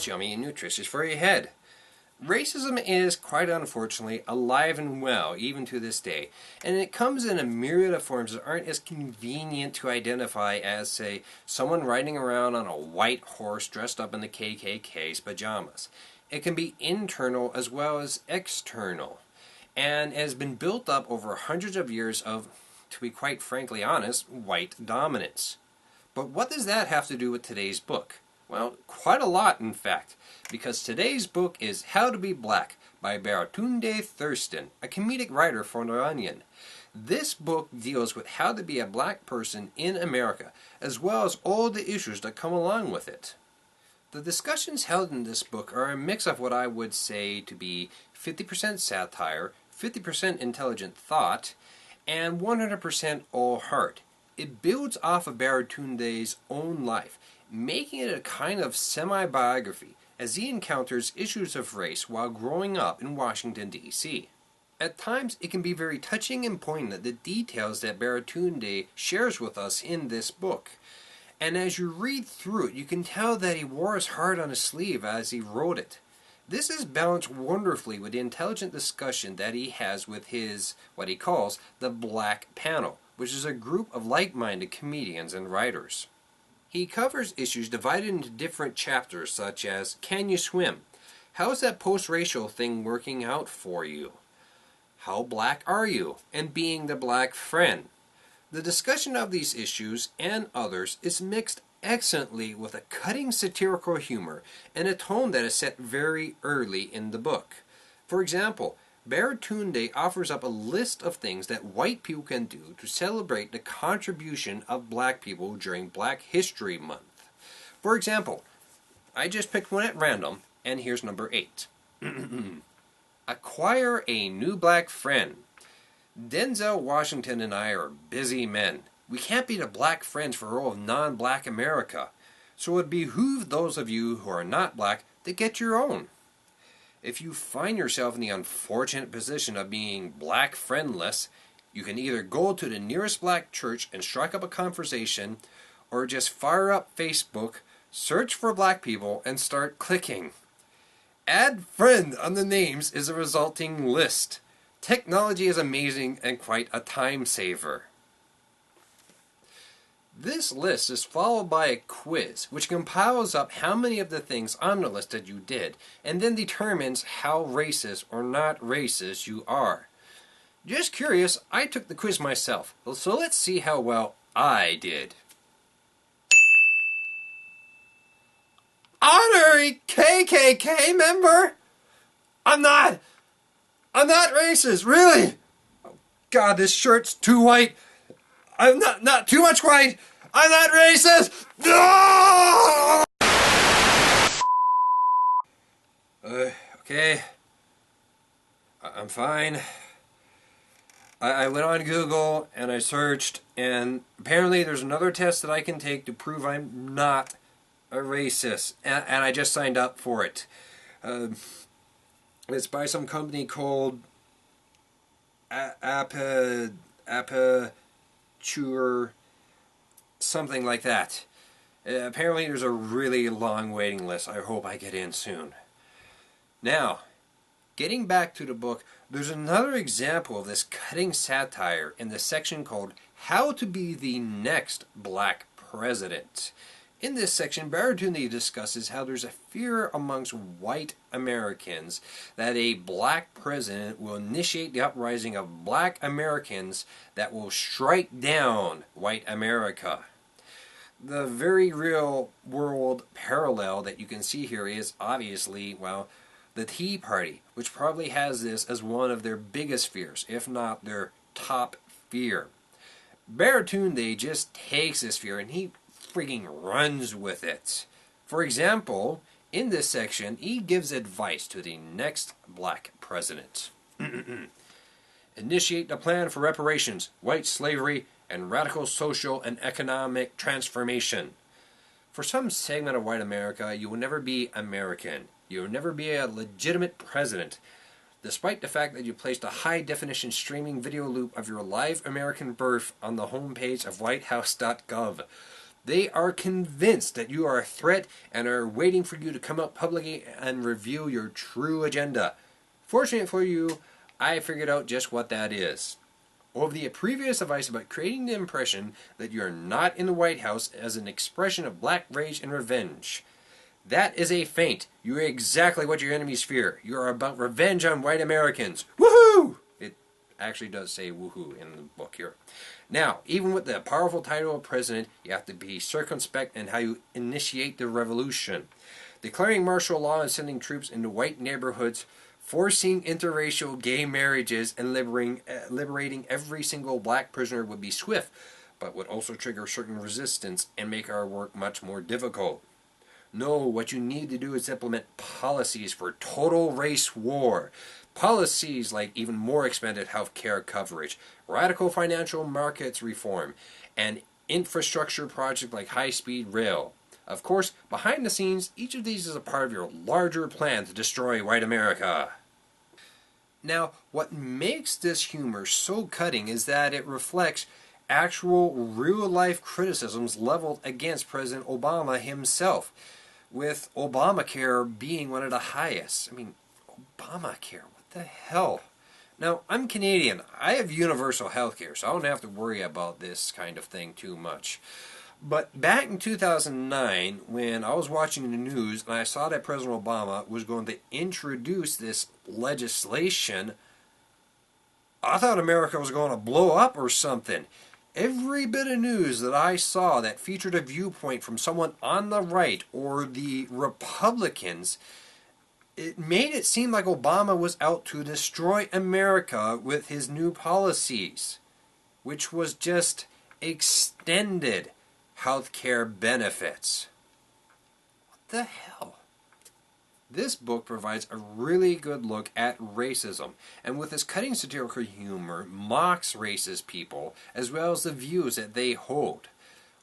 yummy and nutritious for your head. Racism is, quite unfortunately, alive and well, even to this day, and it comes in a myriad of forms that aren't as convenient to identify as, say, someone riding around on a white horse dressed up in the KKK's pajamas. It can be internal as well as external, and has been built up over hundreds of years of, to be quite frankly honest, white dominance. But what does that have to do with today's book? Well, quite a lot, in fact, because today's book is How to Be Black by Baratunde Thurston, a comedic writer for The Onion. This book deals with how to be a black person in America, as well as all the issues that come along with it. The discussions held in this book are a mix of what I would say to be 50% satire, 50% intelligent thought, and 100% all heart. It builds off of Baratunde's own life, making it a kind of semi-biography as he encounters issues of race while growing up in Washington, D.C. At times, it can be very touching and poignant, the details that Baratunde shares with us in this book. And as you read through it, you can tell that he wore his heart on his sleeve as he wrote it. This is balanced wonderfully with the intelligent discussion that he has with his, what he calls, the Black Panel, which is a group of like-minded comedians and writers. He covers issues divided into different chapters such as, can you swim? How's that post-racial thing working out for you? How black are you? And being the black friend. The discussion of these issues and others is mixed excellently with a cutting satirical humor and a tone that is set very early in the book. For example, Baratunde offers up a list of things that white people can do to celebrate the contribution of black people during Black History Month. For example, I just picked one at random, and here's number 8. Acquire a new black friend. Denzel Washington and I are busy men. We can't be the black friends for all of non-black America, so it behooves those of you who are not black to get your own. If you find yourself in the unfortunate position of being black friendless, you can either go to the nearest black church and strike up a conversation, or just fire up Facebook, search for black people, and start clicking. Add friend on the names is a resulting list. Technology is amazing and quite a time saver. This list is followed by a quiz, which compiles up how many of the things on the list that you did, and then determines how racist or not racist you are. Just curious, I took the quiz myself, so let's see how well I did. Honorary KKK member? I'm not racist, really? Oh, God, this shirt's too white. I'm not too much white. I'm not racist. No! Okay. I'm fine. I went on Google and I searched, and apparently there's another test that I can take to prove I'm not a racist, and I just signed up for it. It's by some company called Aperture, something like that. Apparently there's a really long waiting list. I hope I get in soon. Now, getting back to the book, there's another example of this cutting satire in the section called How to Be the Next Black President. In this section, Baratunde discusses how there's a fear amongst white Americans that a black president will initiate the uprising of black Americans that will strike down white America. The very real world parallel that you can see here is obviously, well, the Tea Party, which probably has this as one of their biggest fears, if not their top fear. Baratunde just takes this fear and he freaking runs with it. For example, in this section, he gives advice to the next black president. Initiate the plan for reparations, white slavery, and radical social and economic transformation. For some segment of white America, you will never be American. You will never be a legitimate president, despite the fact that you placed a high-definition streaming video loop of your live American birth on the homepage of whitehouse.gov. They are convinced that you are a threat and are waiting for you to come out publicly and reveal your true agenda. Fortunate for you, I figured out just what that is. Over the previous advice about creating the impression that you are not in the White House as an expression of black rage and revenge. That is a feint. You are exactly what your enemies fear. You are about revenge on white Americans. Woohoo! It actually does say woohoo in the book here. Now, even with the powerful title of president, you have to be circumspect in how you initiate the revolution. Declaring martial law and sending troops into white neighborhoods, forcing interracial gay marriages, and liberating every single black prisoner would be swift, but would also trigger certain resistance and make our work much more difficult. No, what you need to do is implement policies for total race war. Policies like even more expanded health care coverage, radical financial markets reform, and infrastructure projects like high-speed rail. Of course, behind the scenes, each of these is a part of your larger plan to destroy white America. Now, what makes this humor so cutting is that it reflects actual real-life criticisms leveled against President Obama himself, with Obamacare being one of the highest. I mean, Obamacare, what the hell? Now, I'm Canadian. I have universal health care, so I don't have to worry about this kind of thing too much. But back in 2009, when I was watching the news and I saw that President Obama was going to introduce this legislation, I thought America was going to blow up or something. Every bit of news that I saw that featured a viewpoint from someone on the right or the Republicans, it made it seem like Obama was out to destroy America with his new policies, which was just extended health care benefits. What the hell? This book provides a really good look at racism, and with its cutting satirical humor, mocks racist people, as well as the views that they hold.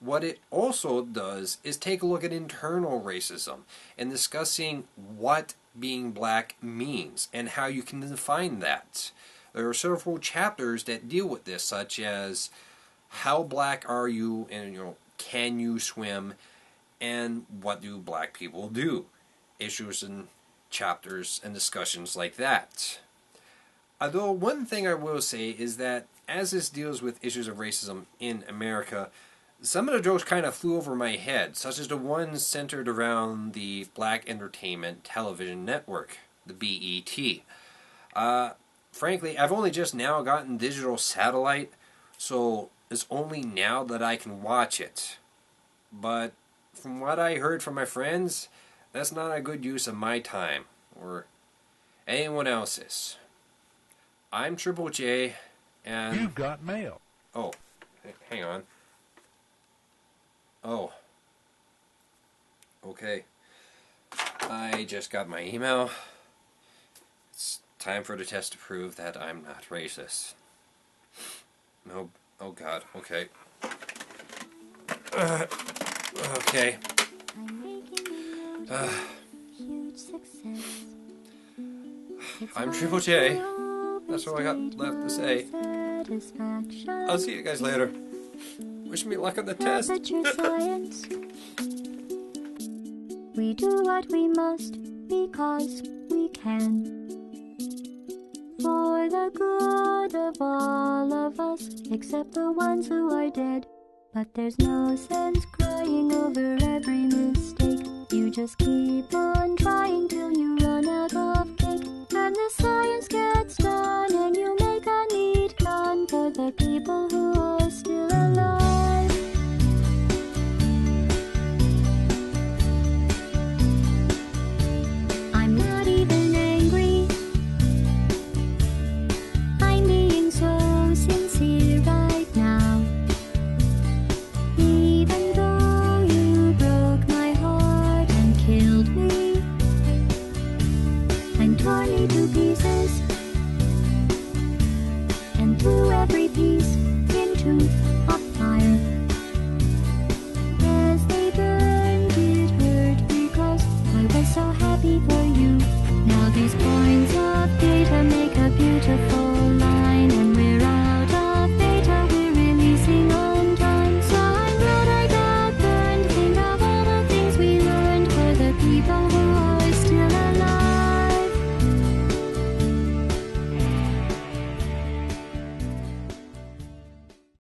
What it also does is take a look at internal racism, and discussing what being black means, and how you can define that. There are several chapters that deal with this, such as how black are you, and can you swim, and what do black people do? Issues and chapters and discussions like that. Although one thing I will say is that as this deals with issues of racism in America, some of the jokes kind of flew over my head, such as the ones centered around the Black Entertainment Television Network, the BET. Frankly, I've only just now gotten digital satellite, so it's only now that I can watch it. But from what I heard from my friends, that's not a good use of my time, or anyone else's. I'm Triple J, and... You've got mail. Oh, hang on. Oh. Okay. I just got my email. It's time for the test to prove that I'm not racist. No. Oh God. Okay. Okay. I'm Triple J. That's all I got left to say. I'll see you guys later. Wish me luck on the test. We do what we must because we can. For the good of all of us, except the ones who are dead. But there's no sense crying over every mistake. You just keep on trying till you run out of cake. And the science gets done and you make a neat gun for the people who are still alive. I'm not even angry. I'm being so sincere right now. Even though you broke my heart and killed me and tore me